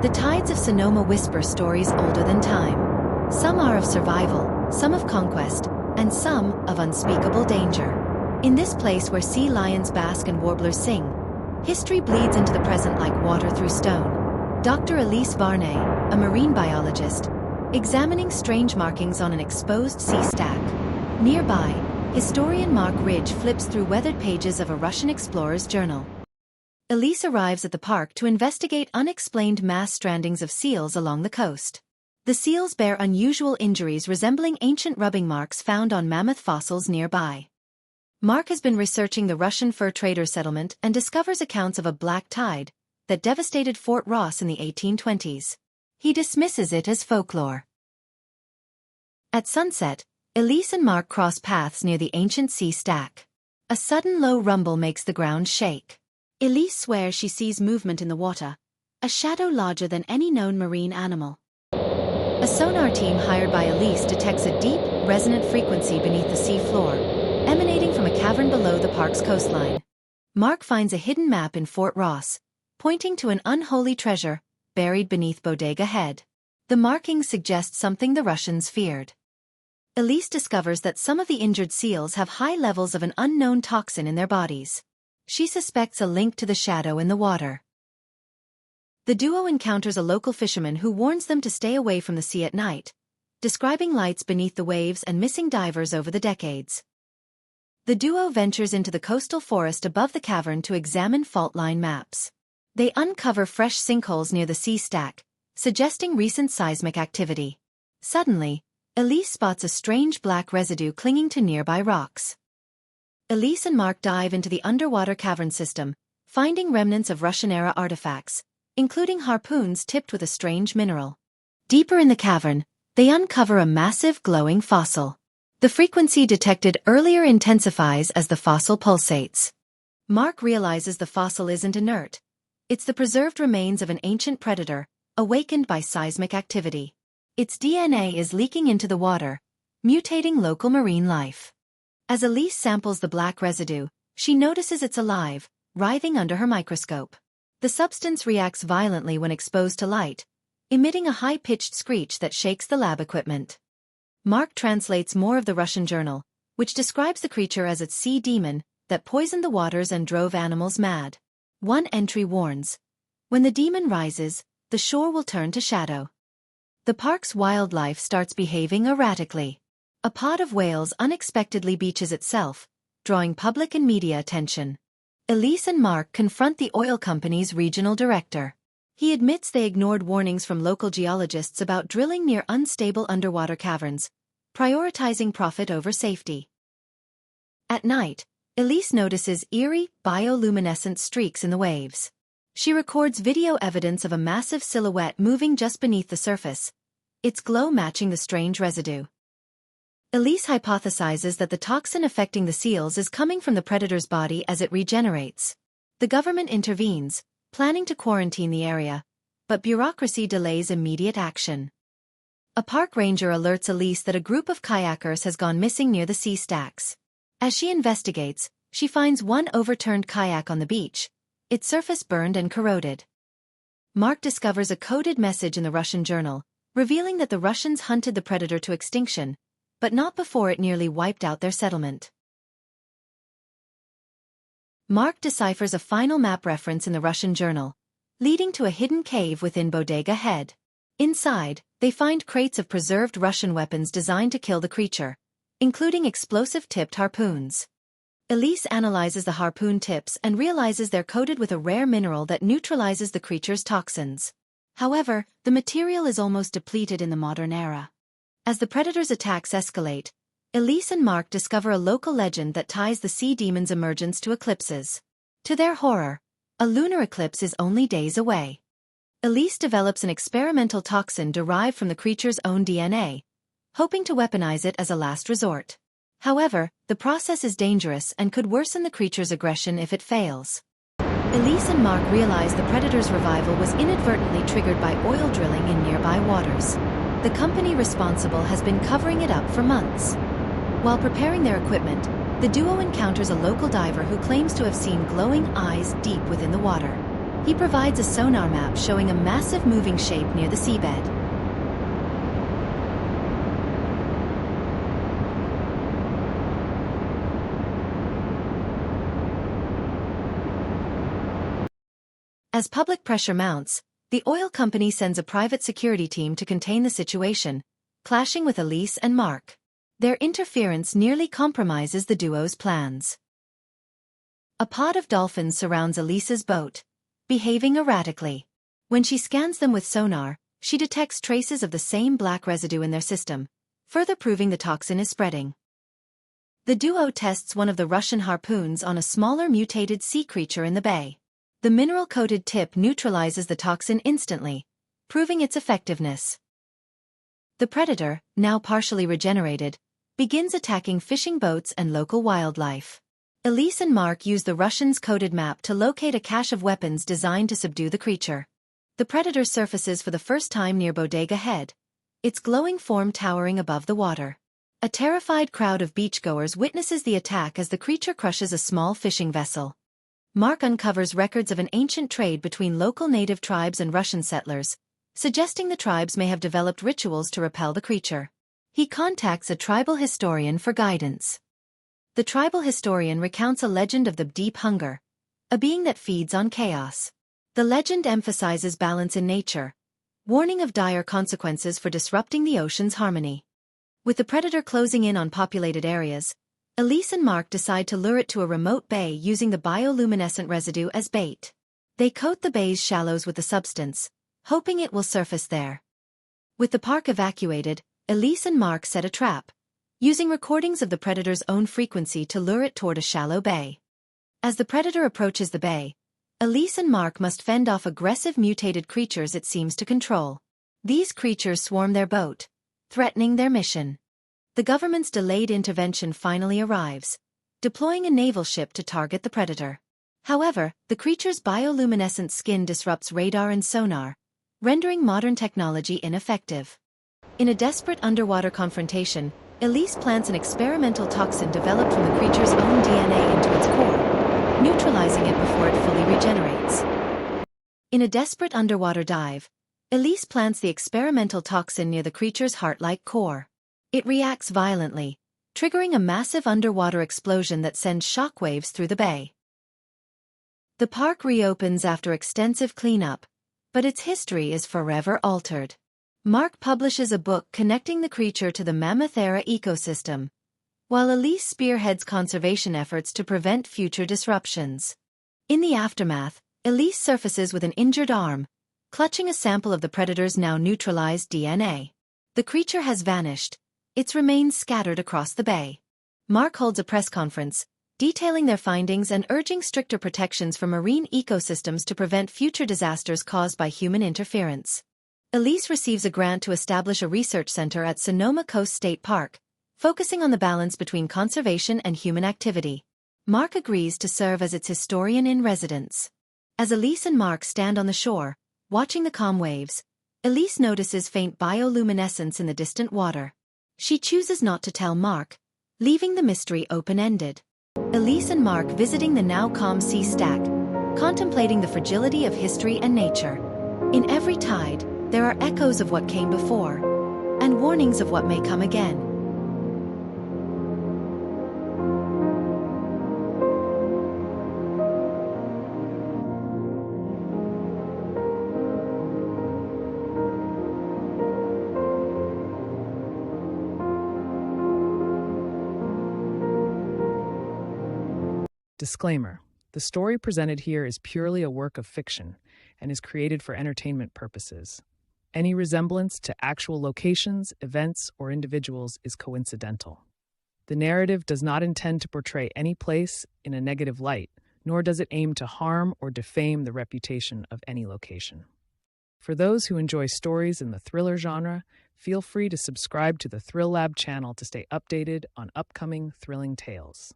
The tides of Sonoma whisper stories older than time. Some are of survival, some of conquest, and some of unspeakable danger. In this place where sea lions bask and warblers sing, history bleeds into the present like water through stone. Dr. Elise Varnay, a marine biologist, examining strange markings on an exposed sea stack. Nearby, historian Mark Ridge flips through weathered pages of a Russian explorer's journal. Elise arrives at the park to investigate unexplained mass strandings of seals along the coast. The seals bear unusual injuries resembling ancient rubbing marks found on mammoth fossils nearby. Mark has been researching the Russian fur trader settlement and discovers accounts of a black tide that devastated Fort Ross in the 1820s. He dismisses it as folklore. At sunset, Elise and Mark cross paths near the ancient sea stack. A sudden low rumble makes the ground shake. Elise swears she sees movement in the water, a shadow larger than any known marine animal. A sonar team hired by Elise detects a deep, resonant frequency beneath the sea floor, emanating from a cavern below the park's coastline. Mark finds a hidden map in Fort Ross, pointing to an unholy treasure buried beneath Bodega Head. The markings suggest something the Russians feared. Elise discovers that some of the injured seals have high levels of an unknown toxin in their bodies. She suspects a link to the shadow in the water. The duo encounters a local fisherman who warns them to stay away from the sea at night, describing lights beneath the waves and missing divers over the decades. The duo ventures into the coastal forest above the cavern to examine fault line maps. They uncover fresh sinkholes near the sea stack, suggesting recent seismic activity. Suddenly, Elise spots a strange black residue clinging to nearby rocks. Elise and Mark dive into the underwater cavern system, finding remnants of Russian-era artifacts, including harpoons tipped with a strange mineral. Deeper in the cavern, they uncover a massive glowing fossil. The frequency detected earlier intensifies as the fossil pulsates. Mark realizes the fossil isn't inert. It's the preserved remains of an ancient predator, awakened by seismic activity. Its DNA is leaking into the water, mutating local marine life. As Elise samples the black residue, she notices it's alive, writhing under her microscope. The substance reacts violently when exposed to light, emitting a high-pitched screech that shakes the lab equipment. Mark translates more of the Russian journal, which describes the creature as a sea demon that poisoned the waters and drove animals mad. One entry warns, when the demon rises, the shore will turn to shadow. The park's wildlife starts behaving erratically. A pod of whales unexpectedly beaches itself, drawing public and media attention. Elise and Mark confront the oil company's regional director. He admits they ignored warnings from local geologists about drilling near unstable underwater caverns, prioritizing profit over safety. At night, Elise notices eerie, bioluminescent streaks in the waves. She records video evidence of a massive silhouette moving just beneath the surface, its glow matching the strange residue. Elise hypothesizes that the toxin affecting the seals is coming from the predator's body as it regenerates. The government intervenes, planning to quarantine the area, but bureaucracy delays immediate action. A park ranger alerts Elise that a group of kayakers has gone missing near the sea stacks. As she investigates, she finds one overturned kayak on the beach, its surface burned and corroded. Mark discovers a coded message in the Russian journal, revealing that the Russians hunted the predator to extinction, but not before it nearly wiped out their settlement. Mark deciphers a final map reference in the Russian journal, leading to a hidden cave within Bodega Head. Inside, they find crates of preserved Russian weapons designed to kill the creature, including explosive-tipped harpoons. Elise analyzes the harpoon tips and realizes they're coated with a rare mineral that neutralizes the creature's toxins. However, the material is almost depleted in the modern era. As the predator's attacks escalate, Elise and Mark discover a local legend that ties the sea demon's emergence to eclipses. To their horror, a lunar eclipse is only days away. Elise develops an experimental toxin derived from the creature's own DNA, hoping to weaponize it as a last resort. However, the process is dangerous and could worsen the creature's aggression if it fails. Elise and Mark realize the predator's revival was inadvertently triggered by oil drilling in nearby waters. The company responsible has been covering it up for months. While preparing their equipment, the duo encounters a local diver who claims to have seen glowing eyes deep within the water. He provides a sonar map showing a massive moving shape near the seabed. As public pressure mounts, the oil company sends a private security team to contain the situation, clashing with Elise and Mark. Their interference nearly compromises the duo's plans. A pod of dolphins surrounds Elise's boat, behaving erratically. When she scans them with sonar, she detects traces of the same black residue in their system, further proving the toxin is spreading. The duo tests one of the Russian harpoons on a smaller mutated sea creature in the bay. The mineral-coated tip neutralizes the toxin instantly, proving its effectiveness. The predator, now partially regenerated, begins attacking fishing boats and local wildlife. Elise and Mark use the Russians' coded map to locate a cache of weapons designed to subdue the creature. The predator surfaces for the first time near Bodega Head, its glowing form towering above the water. A terrified crowd of beachgoers witnesses the attack as the creature crushes a small fishing vessel. Mark uncovers records of an ancient trade between local native tribes and Russian settlers, suggesting the tribes may have developed rituals to repel the creature. He contacts a tribal historian for guidance. The tribal historian recounts a legend of the deep hunger, a being that feeds on chaos. The legend emphasizes balance in nature, warning of dire consequences for disrupting the ocean's harmony. With the predator closing in on populated areas, Elise and Mark decide to lure it to a remote bay using the bioluminescent residue as bait. They coat the bay's shallows with the substance, hoping it will surface there. With the park evacuated, Elise and Mark set a trap, using recordings of the predator's own frequency to lure it toward a shallow bay. As the predator approaches the bay, Elise and Mark must fend off aggressive mutated creatures it seems to control. These creatures swarm their boat, threatening their mission. The government's delayed intervention finally arrives, deploying a naval ship to target the predator. However, the creature's bioluminescent skin disrupts radar and sonar, rendering modern technology ineffective. In a desperate underwater confrontation, Elise plants an experimental toxin developed from the creature's own DNA into its core, neutralizing it before it fully regenerates. In a desperate underwater dive, Elise plants the experimental toxin near the creature's heart-like core. It reacts violently, triggering a massive underwater explosion that sends shockwaves through the bay. The park reopens after extensive cleanup, but its history is forever altered. Mark publishes a book connecting the creature to the Mammoth-era ecosystem, while Elise spearheads conservation efforts to prevent future disruptions. In the aftermath, Elise surfaces with an injured arm, clutching a sample of the predator's now neutralized DNA. The creature has vanished, its remains scattered across the bay. Mark holds a press conference, detailing their findings and urging stricter protections for marine ecosystems to prevent future disasters caused by human interference. Elise receives a grant to establish a research center at Sonoma Coast State Park, focusing on the balance between conservation and human activity. Mark agrees to serve as its historian in residence. As Elise and Mark stand on the shore, watching the calm waves, Elise notices faint bioluminescence in the distant water. She chooses not to tell Mark, leaving the mystery open-ended. Elise and Mark visiting the now calm sea stack, contemplating the fragility of history and nature. In every tide, there are echoes of what came before, and warnings of what may come again. Disclaimer: the story presented here is purely a work of fiction and is created for entertainment purposes. Any resemblance to actual locations, events, or individuals is coincidental. The narrative does not intend to portray any place in a negative light, nor does it aim to harm or defame the reputation of any location. For those who enjoy stories in the thriller genre, feel free to subscribe to the Thrill Lab channel to stay updated on upcoming thrilling tales.